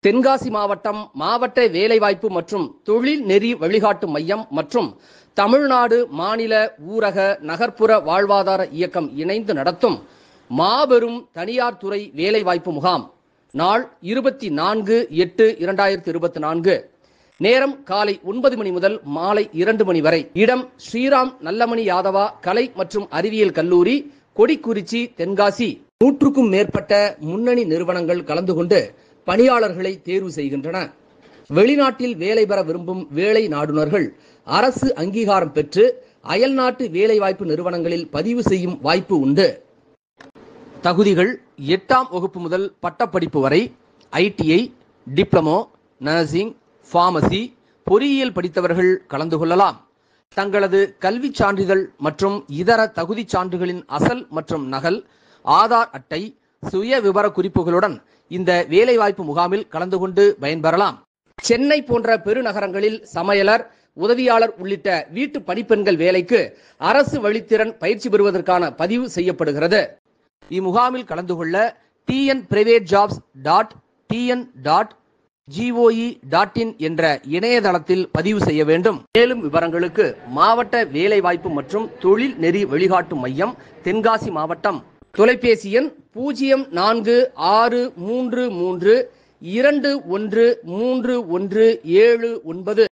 தென்காசி மாவட்டம் மாவட்ட வேலைவாய்ப்பு மற்றும் தொழில் நெறி வழிகாட்டு மையம் மற்றும் தமிழ்நாடு மாநில ஊரக நகர்ப்புற வாழ்வாதார இயக்கம் இணைந்து நடத்தும் மாபெரும் தனியார் துறை வேலைவாய்ப்பு முகாம் நாள் 24/8/2024 நேரம் காலை 9 மணி முதல் மாலை 2 மணி வரை. இடம் ஸ்ரீராம் நல்லமணி யாதவா கலை மற்றும் அறிவியல் கல்லூரி, கொடிக்குறிச்சி, தென்காசி. 100க்கும் மேற்பட்ட முன்னணி நிறுவனங்கள் கலந்து கொண்டு பணியாளர்களை தேர்வு செய்கின்றன. வெளிநாட்டில் வேலை பெற விரும்பும் வேலை நாடுனர்கள் அரசு அங்கீகாரம் பெற்று அயல்நாட்டு வேலைவாய்ப்பு நிறுவனங்களில் பதிவு செய்யும் வாய்ப்பு உண்டு. தகுதிகள்: 8ஆம் வகுப்பு முதல் பட்டப்படிப்பு வரை ITI, டிப்ளமோ, நர்சிங், பார்மசி, பொறியியல் படித்தவர்கள் கலந்து கொள்ளலாம். தங்களது கல்வி சான்றிதழ் மற்றும் இதர தகுதி சான்றுகளின் அசல் மற்றும் நகல், ஆதார் அட்டை, சுய விவர குறிப்புகளுடன் இந்த வேலைவாய்ப்பு முகாமில் கலந்து கொண்டு பயன்பெறலாம். சென்னை போன்ற பெருநகரங்களில் சமையலர், உதவியாளர் உள்ளிட்ட வீட்டு பணிப்பெண்கள் வேலைக்கு அரசு வழித்திறன் பயிற்சி பெறுவதற்கான பதிவு செய்யப்படுகிறது. இம்முகாமில் கலந்து கொள்ள tnprivatejobs.tn.gov.in என்ற இணையதளத்தில் பதிவு செய்ய வேண்டும். மேலும் விவரங்களுக்கு மாவட்ட வேலைவாய்ப்பு மற்றும் தொழில் நெறி வழிகாட்டு மையம், தென்காசி மாவட்டம். தொலைபேசி எண் 0463321317.